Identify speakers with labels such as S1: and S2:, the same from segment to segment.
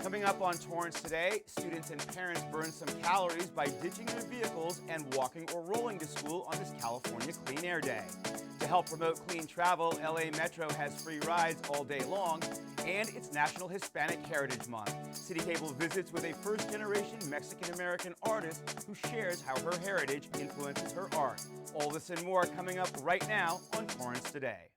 S1: Coming up on Torrance Today, students and parents burn some calories by ditching their vehicles and walking or rolling to school on this California Clean Air Day. To help promote clean travel, LA Metro has free rides all day long, and it's National Hispanic Heritage Month. City Cable visits with a first-generation Mexican-American artist who shares how her heritage influences her art. All this and more coming up right now on Torrance Today.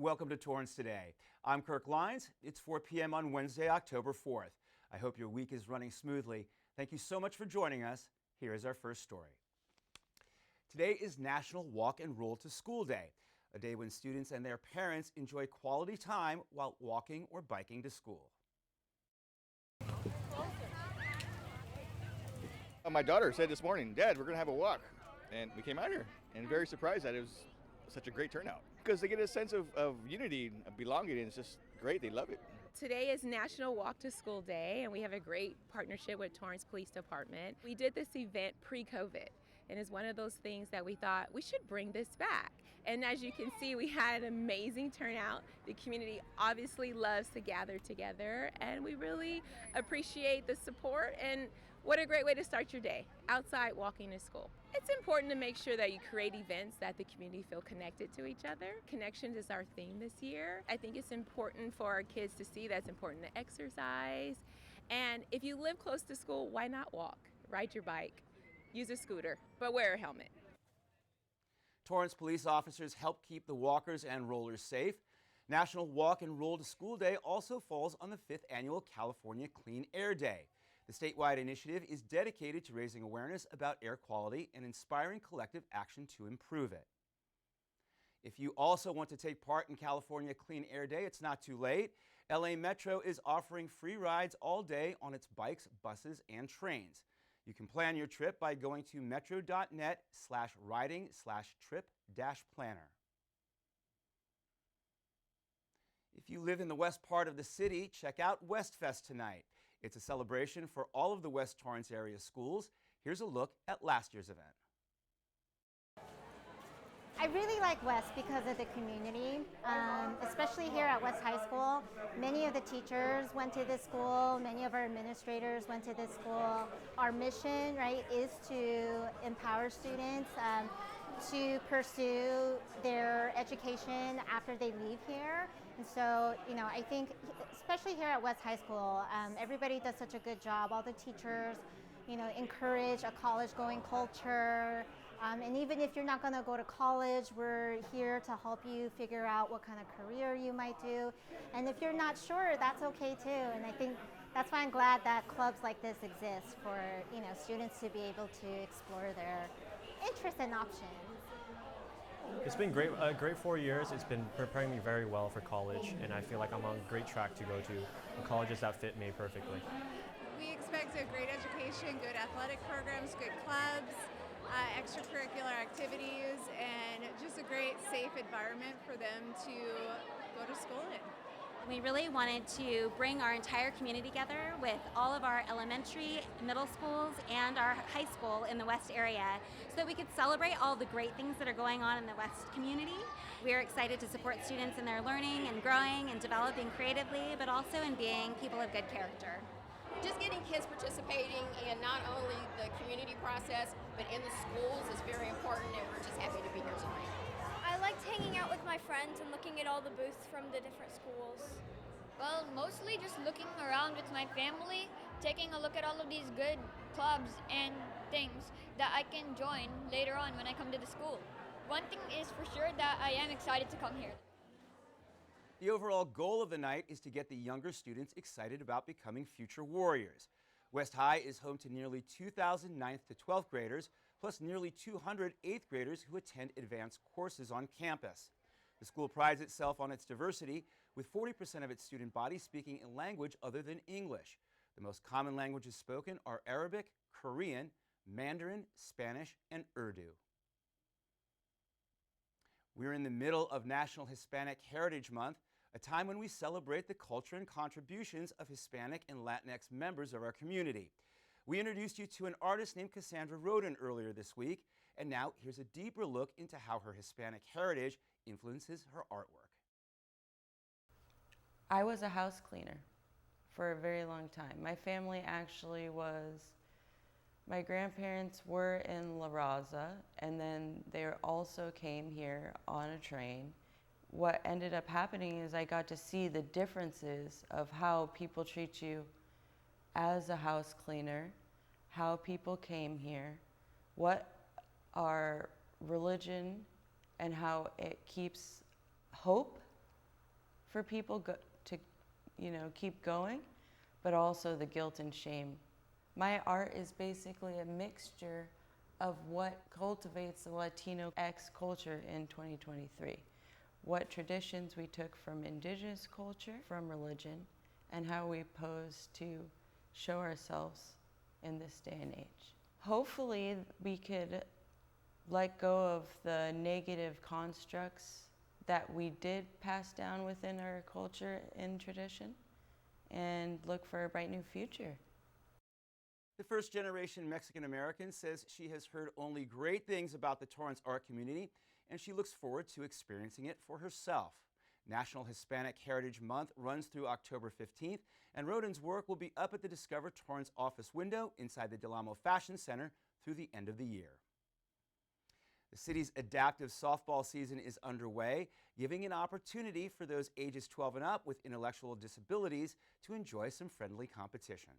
S1: Welcome to Torrance Today. I'm Kirk Lyons. It's 4 p.m. on Wednesday, October 4th. I hope your week is running smoothly. Thank you so much for joining us. Here is our first story. Today is National Walk and Roll to School Day, a day when students and their parents enjoy quality time while walking or biking to school.
S2: My daughter said this morning, "Dad, we're going to have a walk." And we came out here and very surprised that it was such a great turnout because they get a sense of unity, of belonging, and it's just great. They love it.
S3: Today is National Walk to School Day, and we have a great partnership with Torrance Police Department. We did this event pre-COVID, and it's one of those things that we thought we should bring this back. And as you can see, we had an amazing turnout. The community obviously loves to gather together, and we really appreciate the support. And what a great way to start your day, outside walking to school. It's important to make sure that you create events that the community feel connected to each other. Connections is our theme this year. I think it's important for our kids to see that it's important to exercise. And if you live close to school, why not walk? Ride your bike, use a scooter, but wear a helmet.
S1: Torrance police officers help keep the walkers and rollers safe. National Walk and Roll to School Day also falls on the 5th annual California Clean Air Day. The statewide initiative is dedicated to raising awareness about air quality and inspiring collective action to improve it. If you also want to take part in California Clean Air Day, it's not too late. LA Metro is offering free rides all day on its bikes, buses, and trains. You can plan your trip by going to metro.net/riding/trip-planner. If you live in the west part of the city, check out Westfest tonight. It's a celebration for all of the West Torrance area schools. Here's a look at last year's event.
S4: I really like West because of the community, especially here at West High School. Many of the teachers went to this school, many of our administrators went to this school. Our mission, right, is to empower students to pursue their education after they leave here. And so, I think, especially here at West High School, everybody does such a good job. All the teachers, encourage a college-going culture. And even if you're not going to go to college, we're here to help you figure out what kind of career you might do. And if you're not sure, that's okay too. And I think that's why I'm glad that clubs like this exist for, students to be able to explore their interests and options.
S5: It's been great, great 4 years. It's been preparing me very well for college, and I feel like I'm on a great track to go to colleges that fit me perfectly.
S6: We expect a great education, good athletic programs, good clubs, extracurricular activities, and just a great, safe environment for them to go to school in.
S7: We really wanted to bring our entire community together with all of our elementary, middle schools, and our high school in the West area so that we could celebrate all the great things that are going on in the West community. We are excited to support students in their learning and growing and developing creatively, but also in being people of good character.
S8: Just getting kids participating in not only the community process, but in the schools is very important, and we're just happy to be here tonight.
S9: I liked hanging out with my friends and looking at all the booths from the different schools.
S10: Well, mostly just looking around with my family, taking a look at all of these good clubs and things that I can join later on when I come to the school. One thing is for sure that I am excited to come here.
S1: The overall goal of the night is to get the younger students excited about becoming future warriors. West High is home to nearly 2,000 9th to 12th graders, plus nearly 200 8th graders who attend advanced courses on campus. The school prides itself on its diversity, with 40% of its student body speaking a language other than English. The most common languages spoken are Arabic, Korean, Mandarin, Spanish, and Urdu. We're in the middle of National Hispanic Heritage Month, a time when we celebrate the culture and contributions of Hispanic and Latinx members of our community. We introduced you to an artist named Cassandra Roden earlier this week, and now here's a deeper look into how her Hispanic heritage influences her artwork.
S11: I was a house cleaner for a very long time. My family actually my grandparents were in La Raza, and then they also came here on a train. What ended up happening is I got to see the differences of how people treat you as a house cleaner, how people came here, what our religion and how it keeps hope for people to keep going, but also the guilt and shame. My art is basically a mixture of what cultivates the Latinx culture in 2023. What traditions we took from indigenous culture, from religion, and how we pose to show ourselves in this day and age. Hopefully we could let go of the negative constructs that we did pass down within our culture and tradition and look for a bright new future.
S1: The first-generation Mexican-American says she has heard only great things about the Torrance art community, and she looks forward to experiencing it for herself. National Hispanic Heritage Month runs through October 15th, and Roden's work will be up at the Discover Torrance office window inside the Del Amo Fashion Center through the end of the year. The city's adaptive softball season is underway, giving an opportunity for those ages 12 and up with intellectual disabilities to enjoy some friendly competition.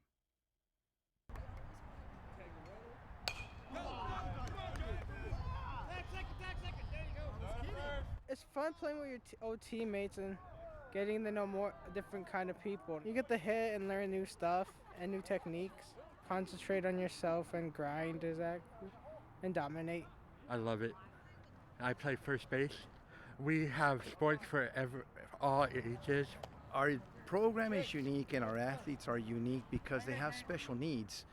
S12: It's fun playing with your old teammates and getting to know more different kind of people. You get to hit and learn new stuff and new techniques. Concentrate on yourself and grind and dominate.
S13: I love it. I play first base. We have sports for all ages.
S14: Our program is unique and our athletes are unique because they have special needs.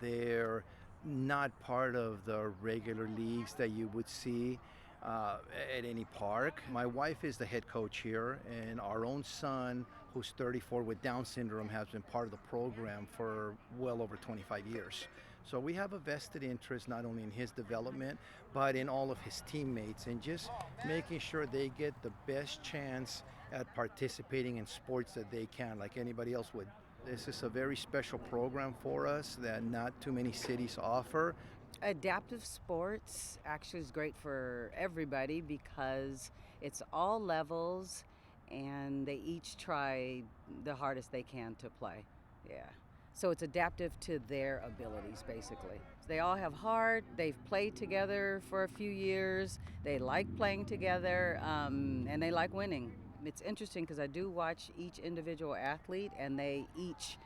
S14: They're not part of the regular leagues that you would see at any park. My wife is the head coach here, and our own son, who's 34 with Down syndrome, has been part of the program for well over 25 years. So we have a vested interest not only in his development, but in all of his teammates, and just making sure they get the best chance at participating in sports that they can, like anybody else would. This is a very special program for us that not too many cities offer.
S15: Adaptive sports actually is great for everybody because it's all levels and they each try the hardest they can to play. Yeah. So it's adaptive to their abilities, basically. They all have heart, they've played together for a few years, they like playing together, and they like winning. It's interesting because I do watch each individual athlete and they each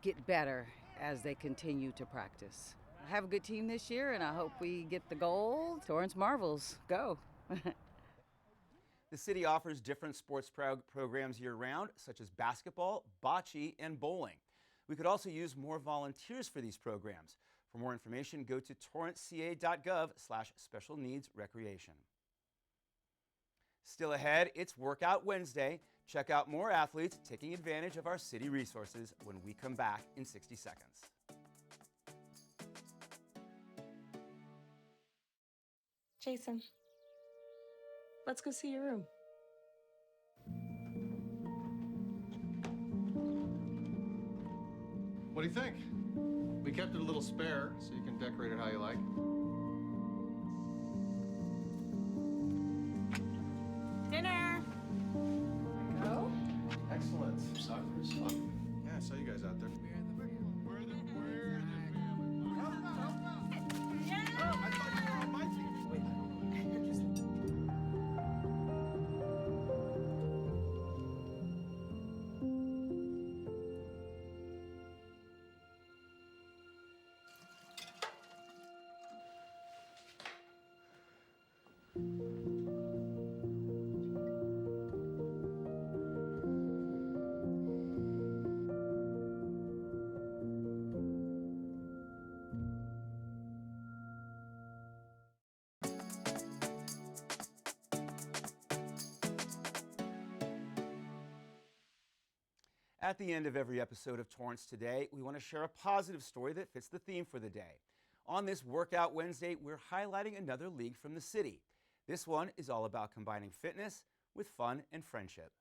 S15: get better as they continue to practice. I have a good team this year and I hope we get the gold. Torrance Marvels, go.
S1: The city offers different sports programs year-round, such as basketball, bocce, and bowling. We could also use more volunteers for these programs. For more information, go to torranceca.gov/special needs recreation. Still ahead, it's Workout Wednesday. Check out more athletes taking advantage of our city resources when we come back in 60 seconds.
S11: Jason, let's go see your room.
S16: What do you think? We kept it a little spare, so you can decorate it how you like.
S11: Dinner! Go?
S16: Excellent. Soccer's fun. Yeah, I saw you guys out there.
S1: At the end of every episode of Torrance Today, we want to share a positive story that fits the theme for the day. On this Workout Wednesday, we're highlighting another league from the city. This one is all about combining fitness with fun and friendship.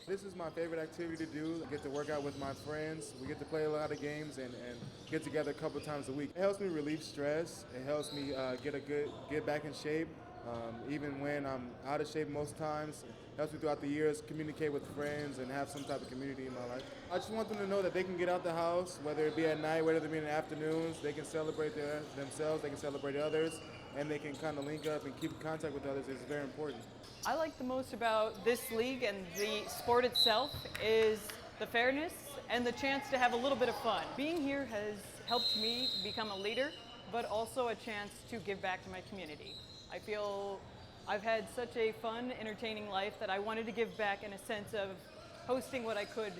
S17: This is my favorite activity to do. I get to work out with my friends. We get to play a lot of games and get together a couple times a week. It helps me relieve stress. It helps me get back in shape. Even when I'm out of shape most times, it helps me throughout the years communicate with friends and have some type of community in my life. I just want them to know that they can get out the house, whether it be at night, whether it be in the afternoons. They can celebrate themselves, they can celebrate others, and they can kind of link up and keep in contact with others. It's very important.
S18: I like the most about this league and the sport itself is the fairness and the chance to have a little bit of fun. Being here has helped me become a leader, but also a chance to give back to my community. I feel I've had such a fun, entertaining life that I wanted to give back in a sense of hosting what I could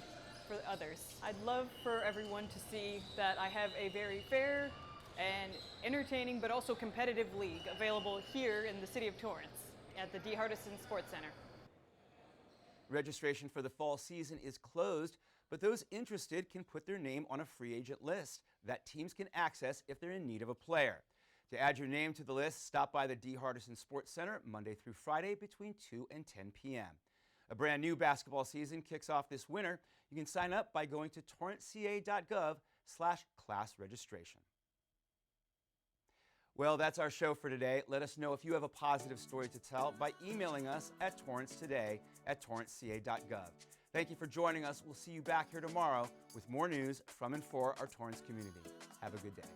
S18: for others. I'd love for everyone to see that I have a very fair and entertaining but also competitive league available here in the City of Torrance at the D. Hardison Sports Center.
S1: Registration for the fall season is closed, but those interested can put their name on a free agent list that teams can access if they're in need of a player. To add your name to the list, stop by the D. Hardison Sports Center Monday through Friday between 2 and 10 p.m. A brand new basketball season kicks off this winter. You can sign up by going to torranceca.gov/class registration. Well, that's our show for today. Let us know if you have a positive story to tell by emailing us at torrancetoday@torranceca.gov. Thank you for joining us. We'll see you back here tomorrow with more news from and for our Torrance community. Have a good day.